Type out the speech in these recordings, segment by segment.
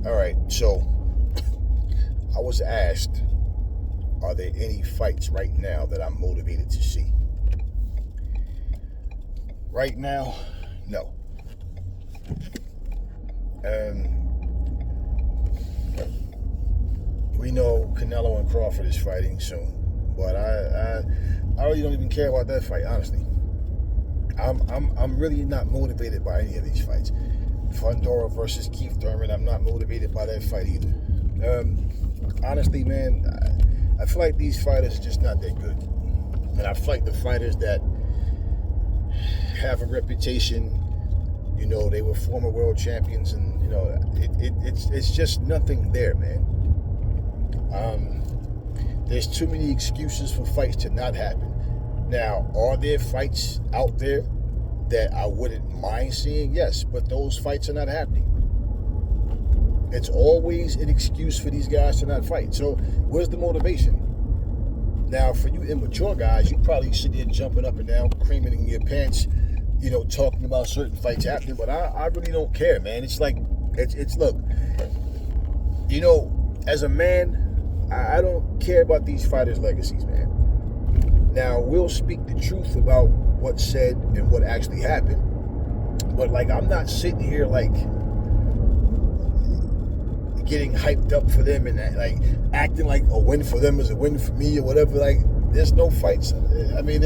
All right, so I was asked, are there any fights right now that I'm motivated to see? Right now, no. We know Canelo and Crawford is fighting soon, but I really don't even care about that fight, honestly. I'm really not motivated by any of these fights. Fundora versus Keith Thurman, I'm not motivated by that fight either. Honestly, man, I feel like these fighters are just not that good. And I feel like the fighters that have a reputation, you know, they were former world champions, and you know, it's just nothing there, man. There's too many excuses for fights to not happen. Now, are there fights out there that I wouldn't mind seeing? Yes, but those fights are not happening. It's always an excuse for these guys to not fight. So where's the motivation? Now, for you immature guys, you probably sit there jumping up and down, creaming in your pants, you know, talking about certain fights happening, but I really don't care, man. It's like, it's look, you know, as a man, I don't care about these fighters' legacies, man. Now, we'll speak the truth about what's said and what actually happened, but like, I'm not sitting here like getting hyped up for them and like acting like a win for them is a win for me or whatever. Like, there's no fights. I mean,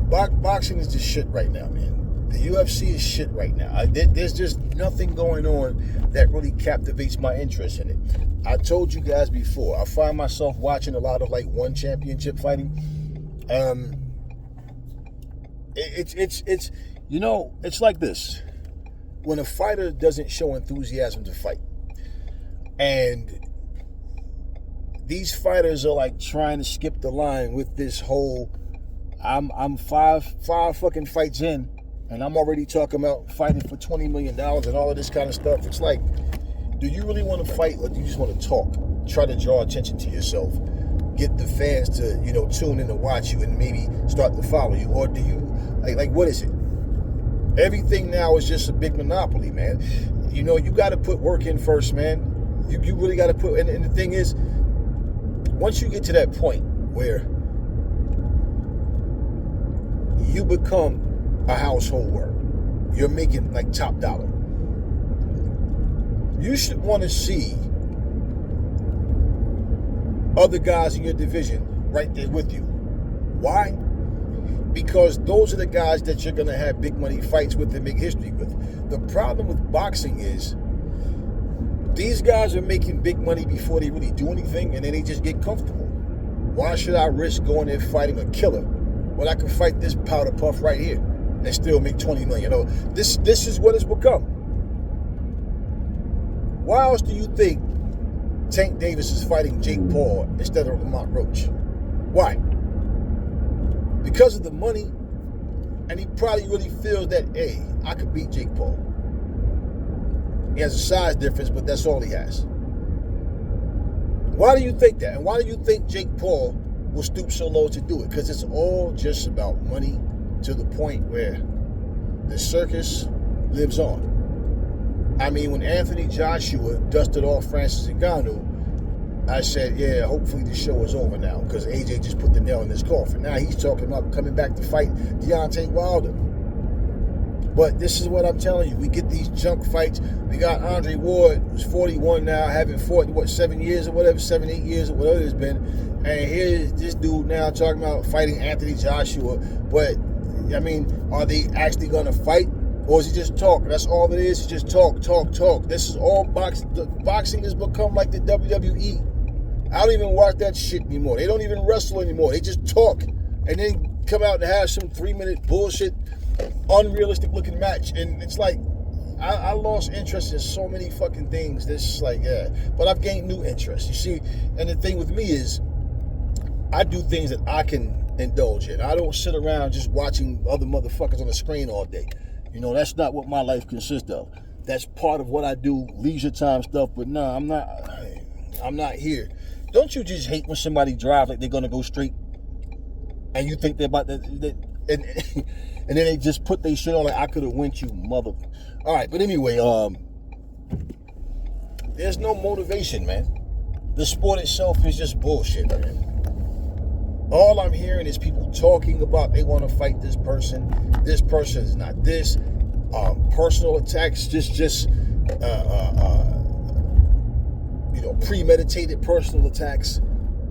boxing is just shit right now, man. The UFC is shit right now. There's just nothing going on that really captivates my interest in it. I told you guys before, I find myself watching a lot of like one championship fighting. It's you know, it's like this. When a fighter doesn't show enthusiasm to fight, and these fighters are like trying to skip the line with this whole, I'm five fucking fights in, and I'm already talking about fighting for $20 million and all of this kind of stuff. It's like, do you really want to fight, or do you just want to talk? Try to draw attention to yourself, get the fans to, you know, tune in and watch you and maybe start to follow you? Or do you, like what is it? Everything now is just a big monopoly, man. You know, you got to put work in first, man. You really got to put, and the thing is, once you get to that point where you become a household word, you're making like top dollar, you should want to see other guys in your division right there with you. Why? Because those are the guys that you're going to have big money fights with and make history with. The problem with boxing is these guys are making big money before they really do anything, and then they just get comfortable. Why should I risk going there fighting a killer when I can fight this powder puff right here and still make $20 million? You know, this is what it's become. Why else do you think Tank Davis is fighting Jake Paul instead of Lamont Roach? Why? Because of the money, and he probably really feels that, hey, I could beat Jake Paul. He has a size difference, but that's all he has. Why do you think that? And why do you think Jake Paul will stoop so low to do it? Because it's all just about money, to the point where the circus lives on. I mean, when Anthony Joshua dusted off Francis Ngannou, I said, yeah, hopefully the show is over now, because AJ just put the nail in his coffin. Now he's talking about coming back to fight Deontay Wilder. But this is what I'm telling you. We get these junk fights. We got Andre Ward, who's 41 now, haven't fought in, 7 years or whatever, 7, 8 years or whatever it's been. And here's this dude now talking about fighting Anthony Joshua. But, I mean, are they actually going to fight? Or is it just talk? That's all it is. It's just talk. This is all boxing. Boxing has become like the WWE. I don't even watch that shit anymore. They don't even wrestle anymore. They just talk and then come out and have some 3-minute bullshit, unrealistic looking match. And it's like, I lost interest in so many fucking things. This is like, yeah. But I've gained new interest. You see, and the thing with me is, I do things that I can indulge in. I don't sit around just watching other motherfuckers on the screen all day. You know, that's not what my life consists of. That's part of what I do, leisure time stuff. But no, I'm not here. Don't you just hate when somebody drives like they're gonna go straight, and you think they're about to, and then they just put their shit on like, I could have went, you mother. All right, but anyway, there's no motivation, man. The sport itself is just bullshit, man. All I'm hearing is people talking about they want to fight this person. This person is not this. Personal attacks, premeditated personal attacks.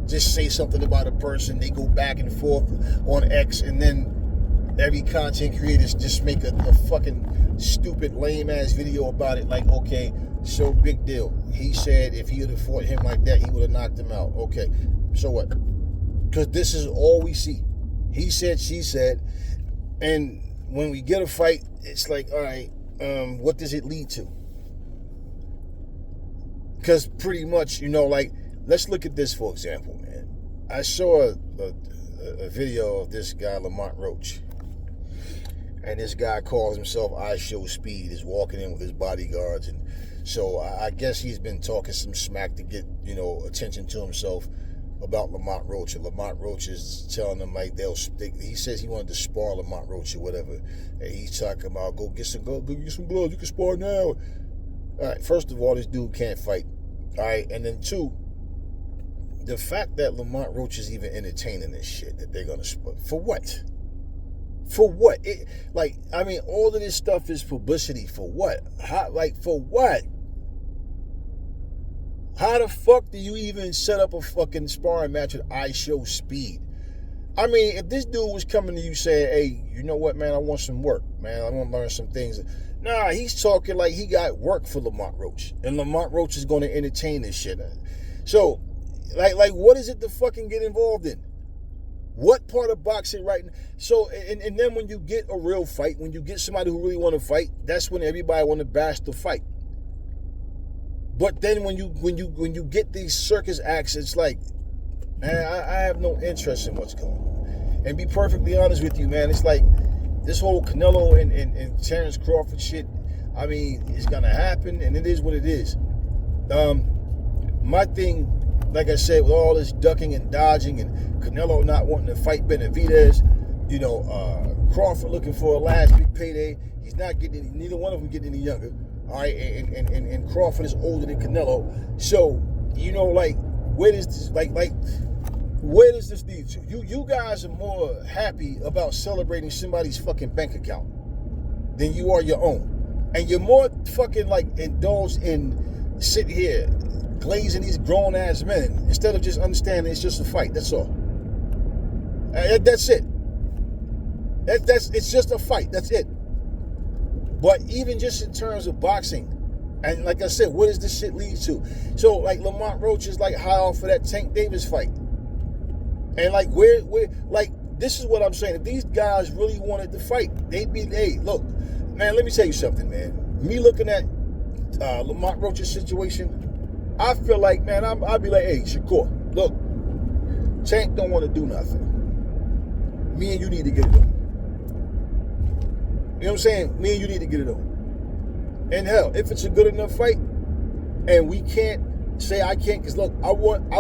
Just say something about a person. They go back and forth on X, and then every content creator just make a fucking stupid, lame-ass video about it. Like, okay, so big deal. He said if he would have fought him like that, he would have knocked him out. Okay, so what? Because this is all we see. He said, she said. And when we get a fight, it's like, all right, what does it lead to? Because pretty much, like, let's look at this, for example, man. I saw a video of this guy, Lamont Roach. And this guy calls himself I Show Speed, is walking in with his bodyguards. And so I guess he's been talking some smack to get, attention to himself about Lamont Roach. And Lamont Roach is telling them, like, he says he wanted to spar Lamont Roach or whatever. And he's talking about, go get some blood, you can spar now. All right, first of all, this dude can't fight. All right, and then two, the fact that Lamont Roach is even entertaining this shit that they're going to spar. For what? For what? All of this stuff is publicity. For what? For what? How the fuck do you even set up a fucking sparring match with I Show Speed? I mean, if this dude was coming to you saying, hey, you know what, man, I want some work, man, I want to learn some things. Nah, he's talking like he got work for Lamont Roach. And Lamont Roach is going to entertain this shit. So, like, what is it to fucking get involved in? What part of boxing right now? So, and then when you get a real fight, when you get somebody who really want to fight, that's when everybody want to bash the fight. But then when you get these circus acts, it's like, man, I have no interest in what's going on. And be perfectly honest with you, man, it's like this whole Canelo and Terrence Crawford shit, I mean, it's gonna happen, and it is what it is. My thing, like I said, with all this ducking and dodging and Canelo not wanting to fight Benavidez, Crawford looking for a last big payday. He's not getting any, neither one of them getting any younger. All right, and Crawford is older than Canelo. So, where does this, where does this lead to? You guys are more happy about celebrating somebody's fucking bank account than you are your own. And you're more fucking indulged in sitting here glazing these grown ass men instead of just understanding it's just a fight. That's all. That's it. It's just a fight. That's it. But even just in terms of boxing, and like I said, what does this shit lead to? So Lamont Roach is high off of that Tank Davis fight. And where this is what I'm saying. If these guys really wanted to fight, they'd be, hey, look, man, let me tell you something, man. Me looking at Lamont Roach's situation, I feel like, man, I'd be like, hey, Shakur, look, Tank don't want to do nothing. Me and you need to get it on. You know what I'm saying? Me and you need to get it on. And hell, if it's a good enough fight, and we can't say I can't, because look, I want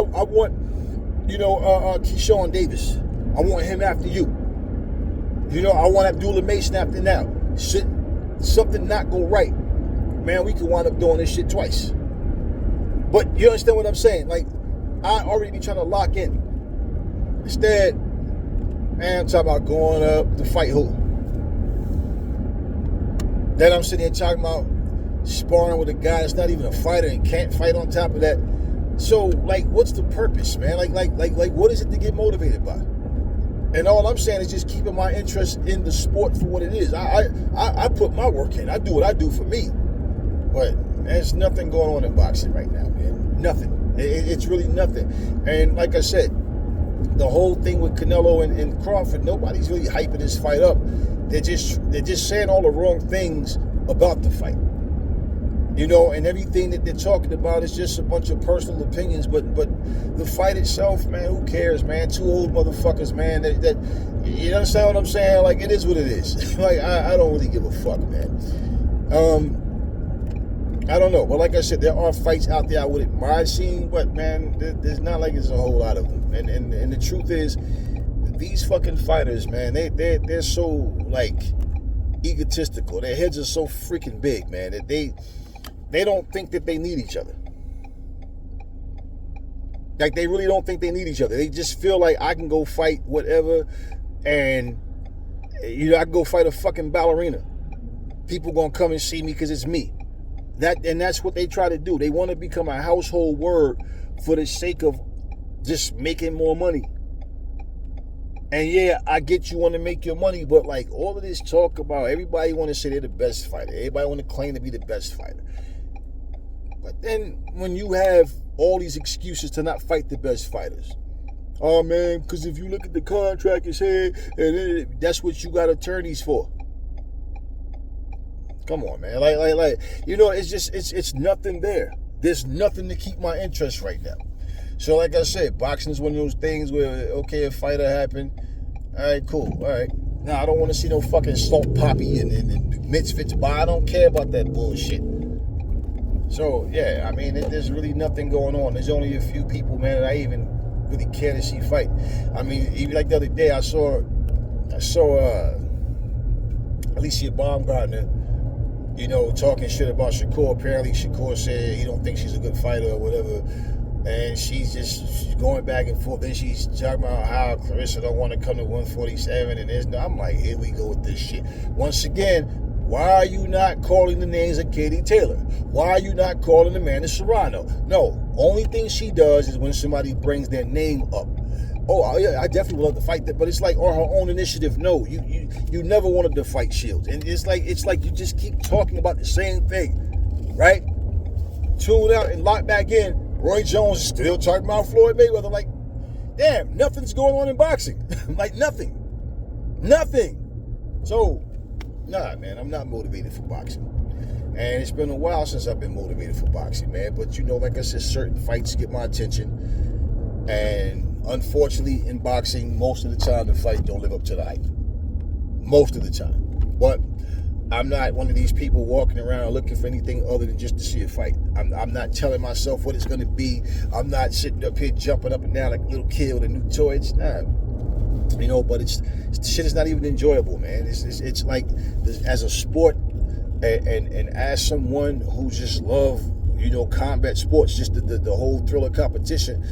Keyshawn Davis. I want him after you. I want Abdullah Mason after now. Shit, something not go right, man, we could wind up doing this shit twice. But you understand what I'm saying? I already be trying to lock in. Instead, man, I'm talking about going up to fight who? Then I'm sitting here talking about sparring with a guy that's not even a fighter and can't fight on top of that. So, what's the purpose, man? What is it to get motivated by? And all I'm saying is just keeping my interest in the sport for what it is. I put my work in. I do what I do for me. But there's nothing going on in boxing right now, man. Nothing. It's really nothing. And like I said, the whole thing with Canelo and Crawford, nobody's really hyping this fight up. They're just saying all the wrong things about the fight. And everything that they're talking about is just a bunch of personal opinions. But the fight itself, man, who cares, man? Two old motherfuckers, man. That you understand what I'm saying? It is what it is. I don't really give a fuck, man. I don't know. But like I said, there are fights out there I would admire seeing, but man, there's not there's a whole lot of them. And the truth is, these fucking fighters, man, they're so egotistical. Their heads are so freaking big, man, that they don't think that they need each other. Like, they really don't think they need each other. They just feel like I can go fight whatever, and I can go fight a fucking ballerina. People gonna come and see me because it's me. That's what they try to do. They want to become a household word for the sake of just making more money. And yeah, I get you want to make your money, but like all of this talk about everybody want to say they're the best fighter. Everybody want to claim to be the best fighter. But then when you have all these excuses to not fight the best fighters, oh man, because if you look at the contract, it's here, and that's what you got attorneys for. Come on, man. Like, it's nothing there. There's nothing to keep my interest right now. So like I said, boxing is one of those things where, okay, a fighter happened. All right, cool. All right. Now, I don't want to see no fucking Salt Poppy and Misfits, but I don't care about that bullshit. So, yeah, I mean, there's really nothing going on. There's only a few people, man, that I even really care to see fight. I mean, even like the other day, I saw Alicia Baumgartner, talking shit about Shakur. Apparently, Shakur said he don't think she's a good fighter or whatever. And she's going back and forth. Then she's talking about how Clarissa don't want to come to 147. And I'm like, here we go with this shit. Once again, why are you not calling the names of Katie Taylor? Why are you not calling Amanda Serrano? No, only thing she does is when somebody brings their name up. Oh, yeah, I definitely would love to fight that, but it's like on her own initiative. No, you never wanted to fight Shields. And it's like you just keep talking about the same thing, right? Tune out and lock back in. Roy Jones is still talking about Floyd Mayweather. Like, damn, nothing's going on in boxing. Like, nothing. So, nah, man, I'm not motivated for boxing. And it's been a while since I've been motivated for boxing, man. But, like I said, certain fights get my attention. And unfortunately, in boxing, most of the time, the fights don't live up to the hype. Most of the time. But I'm not one of these people walking around looking for anything other than just to see a fight. I'm not telling myself what it's going to be. I'm not sitting up here jumping up and down like a little kid with a new toy. It's not. But shit is not even enjoyable, man. It's like, as a sport, and as someone who just love, combat sports, just the whole thrill of competition,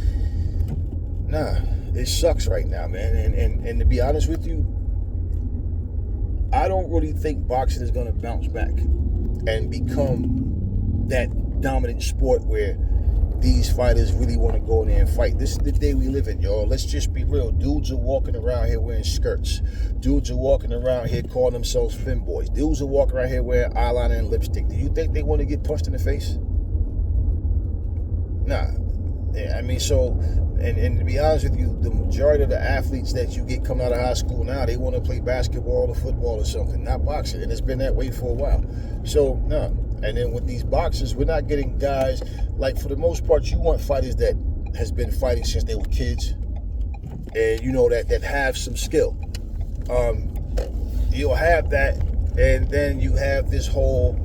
nah, it sucks right now, man. And to be honest with you, I don't really think boxing is going to bounce back and become that dominant sport where these fighters really want to go in there and fight. This is the day we live in, y'all. Let's just be real. Dudes are walking around here wearing skirts. Dudes are walking around here calling themselves femboys. Dudes are walking around here wearing eyeliner and lipstick. Do you think they want to get punched in the face? Nah. Yeah, I mean, so, and to be honest with you, the majority of the athletes that you get coming out of high school now, they want to play basketball or football or something, not boxing. And it's been that way for a while. So, nah. And then with these boxers, we're not getting guys, like, for the most part, you want fighters that has been fighting since they were kids. And, that have some skill. You'll have that, and then you have this whole,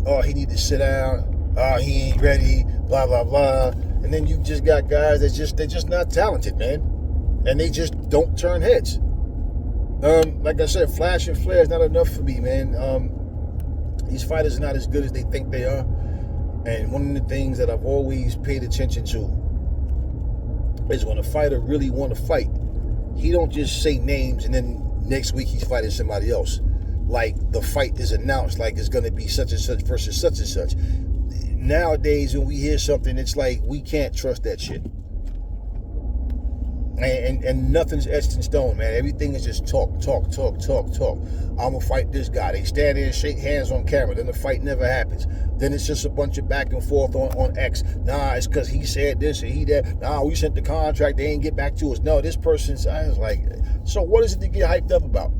oh, he need to sit down, oh, he ain't ready, blah, blah, blah. And then you just got guys they're just not talented, man. And they just don't turn heads. Like I said, flash and flare is not enough for me, man. These fighters are not as good as they think they are. And one of the things that I've always paid attention to is when a fighter really want to fight, he don't just say names and then next week he's fighting somebody else. Like the fight is announced, like it's going to be such and such versus such and such. Nowadays, when we hear something, it's like we can't trust that shit. And nothing's etched in stone, man. Everything is just talk. I'm going to fight this guy. They stand there and shake hands on camera. Then the fight never happens. Then it's just a bunch of back and forth on X. Nah, it's because he said this and he that. Nah, we sent the contract. They ain't get back to us. No, this person's... I was like, so what is it to get hyped up about?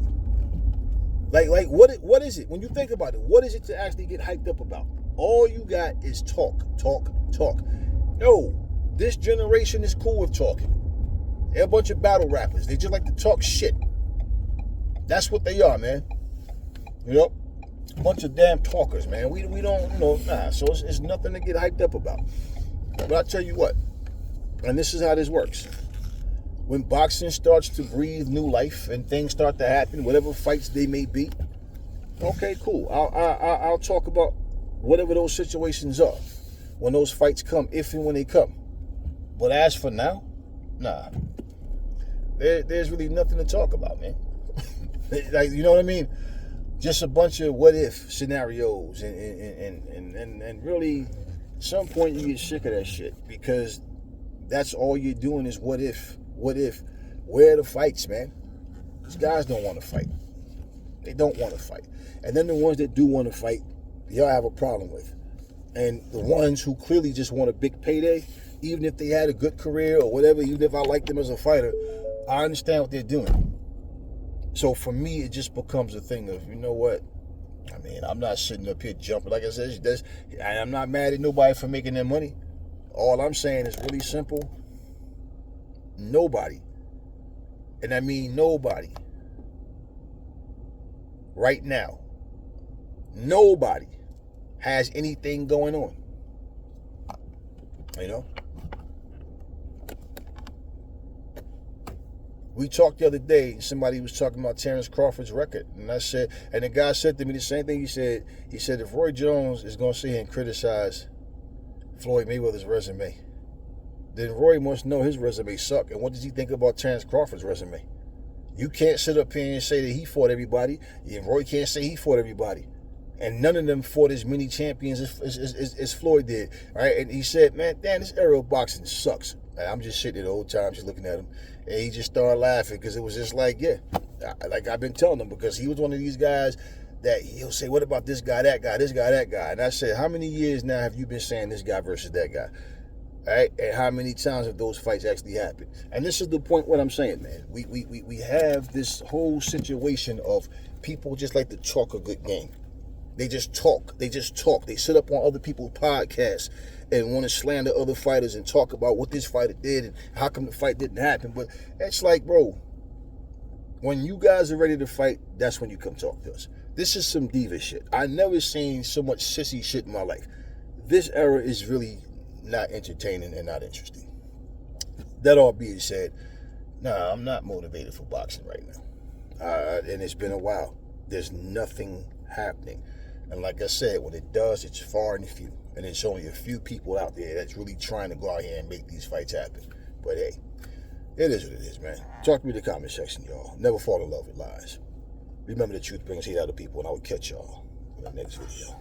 Like what is it? When you think about it, what is it to actually get hyped up about? All you got is talk. No, this generation is cool with talking. They're a bunch of battle rappers. They just like to talk shit. That's what they are, man. A bunch of damn talkers, man. We don't, nah. So it's nothing to get hyped up about. But I'll tell you what, and this is how this works. When boxing starts to breathe new life and things start to happen, whatever fights they may be, okay, cool. I'll talk about whatever those situations are when those fights come, if and when they come. But as for now, nah. There's really nothing to talk about, man. Like, you know what I mean? Just a bunch of what if scenarios, and really, at some point you get sick of that shit, because that's all you're doing is what if. Where are the fights, man? These guys don't want to fight. They don't want to fight. And then the ones that do want to fight, y'all have a problem with. And the ones who clearly just want a big payday, even if they had a good career or whatever, even if I like them as a fighter, I understand what they're doing. So for me, it just becomes a thing of, you know what? I mean, I'm not sitting up here jumping. Like I said, I'm not mad at nobody for making their money. All I'm saying is really simple. Nobody, and I mean nobody, right now, nobody has anything going on. You know? We talked the other day, somebody was talking about Terrence Crawford's record, and I said, and the guy said to me the same thing. He said if Roy Jones is going to sit here and criticize Floyd Mayweather's resume, then Roy must know his resume sucked. And what does he think about Terrence Crawford's resume? You can't sit up here and say that he fought everybody, and Roy can't say he fought everybody. And none of them fought as many champions as Floyd did, right? And he said, man, damn, this era of boxing sucks. And I'm just sitting there the whole time, just looking at him. And he just started laughing, because it was just like, yeah, like I've been telling him, because he was one of these guys that he'll say, what about this guy, that guy, this guy, that guy? And I said, how many years now have you been saying this guy versus that guy? All right? And how many times have those fights actually happened? And this is the point what I'm saying, man. We have this whole situation of people just like to talk a good game. They just talk. They sit up on other people's podcasts and want to slander other fighters and talk about what this fighter did and how come the fight didn't happen. But it's like, bro, when you guys are ready to fight, that's when you come talk to us. This is some diva shit. I never seen so much sissy shit in my life. This era is really not entertaining and not interesting. That all being said, nah, I'm not motivated for boxing right now. And it's been a while. There's nothing happening. And like I said, when it does, it's far and few. And it's only a few people out there that's really trying to go out here and make these fights happen. But hey, it is what it is, man. Talk to me in the comment section, y'all. Never fall in love with lies. Remember, the truth brings hate out of people, and I will catch y'all in the next video.